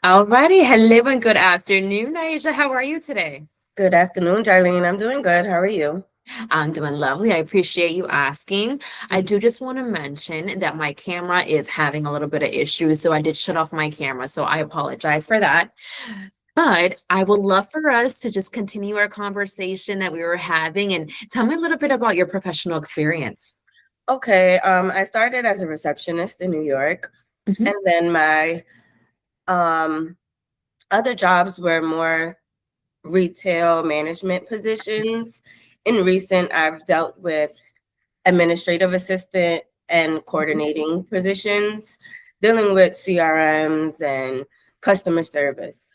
Alrighty, hello and good afternoon, Nysia. How are you today? Good afternoon, Darlene. I'm doing good. How are you? I'm doing lovely. I appreciate you asking. I Mhm. do just want to mention that my camera is having a little bit of issues, so I did shut off my camera, so I apologize for that. But I would love for us to just continue our conversation that we were having and tell me a little bit about your professional experience. Okay, I started as a receptionist in New York, Mhm. and then my um, other jobs were more retail management positions. In recent, I've dealt with administrative assistant and coordinating positions, dealing with CRMs and customer service.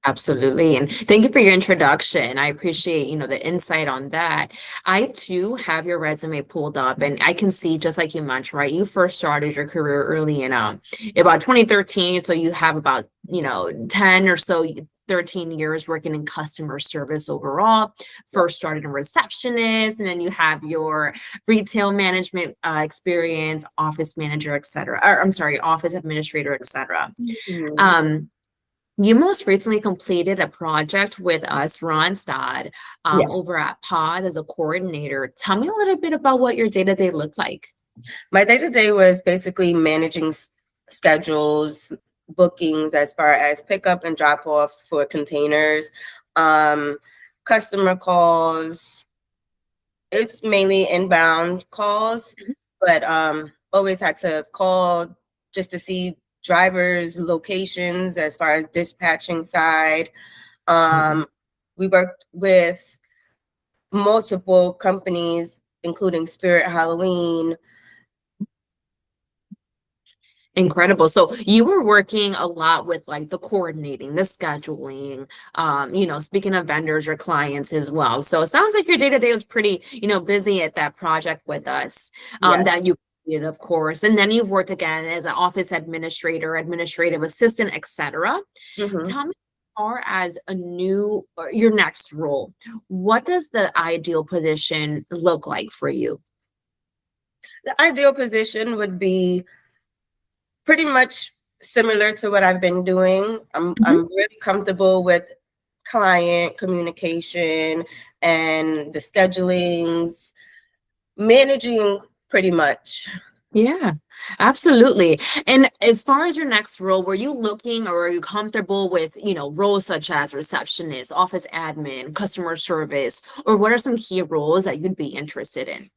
Absolutely. And thank you for your introduction. I appreciate, the insight on that. I too have your resume pulled up and I can see just like you mentioned, right? You first started your career early in about 2013. So you have about, 10 or so 13 years working in customer service overall. First started a receptionist, and then you have your retail management experience, office manager, etc. Or I'm sorry, office administrator, etc. Mhm. Um, you most recently completed a project with us, Ronstad, Yes. over at Pod as a coordinator. Tell me a little bit about what your day-to-day looked like. My day to day was basically managing schedules, bookings as far as pickup and drop offs for containers, um, customer calls. It's mainly inbound calls, Mhm. but always had to call just to see drivers' locations as far as dispatching side. Mhm. Um, we worked with multiple companies, including Spirit Halloween. Incredible. So you were working a lot with like the coordinating, the scheduling, speaking of vendors or clients as well. So it sounds like your day-to-day was pretty, busy at that project with us, Yes. that you did, of course. And then you've worked again as an office administrator, administrative assistant, etc. Mhm. Tell me, as far as a new or your next role, what does the ideal position look like for you? The ideal position would be pretty much similar to what I've been doing. I'm really comfortable with client communication and the schedulings, managing pretty much. Yeah, absolutely. And as far as your next role, were you looking or are you comfortable with, roles such as receptionist, office admin, customer service, or what are some key roles that you'd be interested in?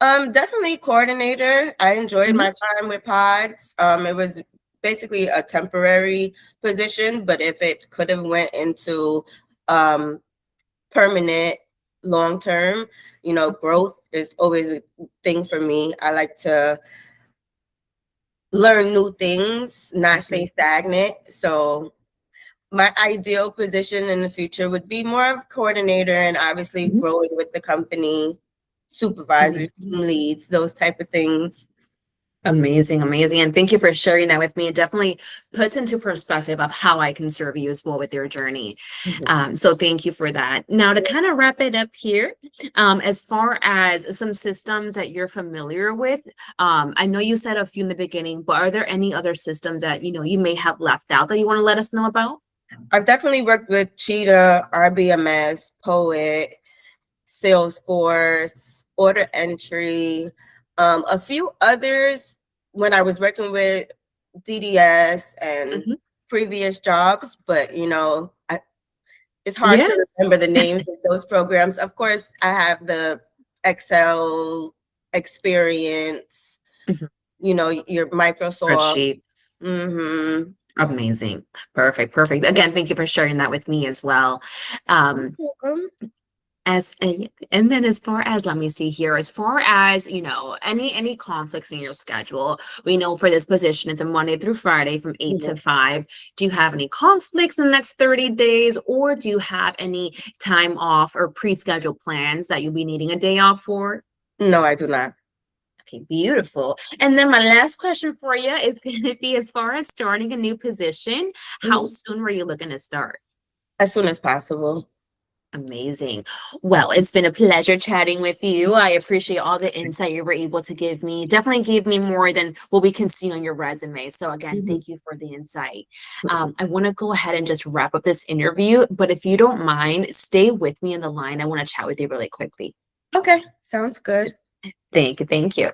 Definitely coordinator. I enjoyed Mhm. my time with Pods. It was basically a temporary position, but if it could have went into um permanent long term, growth is always a thing for me. I like to learn new things, not stay Absolutely. stagnant. So my ideal position in the future would be more of coordinator and obviously Mhm. growing with the company, supervisors, Amazing. team leads, those type of things. Amazing, amazing. And thank you for sharing that with me. It definitely puts into perspective of how I can serve you as well with your journey. Mhm. So thank you for that. Now, to kind of wrap it up here, as far as some systems that you're familiar with, I know you said a few in the beginning, but are there any other systems that you may have left out that you want to let us know about? I've definitely worked with Cheetah, RBMS, Poet, Salesforce, Order Entry, a few others when I was working with DDS and Mhm. previous jobs, but it's hard Yeah. to remember the names of those programs. Of course, I have the Excel experience, Mhm. your Microsoft. Spreadsheets. Mm-hmm. Amazing. Perfect. Perfect. Again, thank you for sharing that with me as well. You're Um, welcome. and then as far as let me see here, as far as any conflicts in your schedule, we know for this position it's a Monday through Friday from 8 to 5. Do you have any conflicts in the next 30 days, or do you have any time off or pre-scheduled plans that you'll be needing a day off for? No, I do not. Okay, beautiful. And then my last question for you is going to be, as far as starting a new position, how Mhm. soon were you looking to start? As soon as possible. Amazing. Well, it's been a pleasure chatting with you. I appreciate all the insight you were able to give me. Definitely gave me more than what we can see on your resume. So again, Mhm. thank you for the insight. I want to go ahead and just wrap up this interview, but if you don't mind, stay with me on the line. I want to chat with you really quickly. Okay, sounds good. Thank you. Thank you.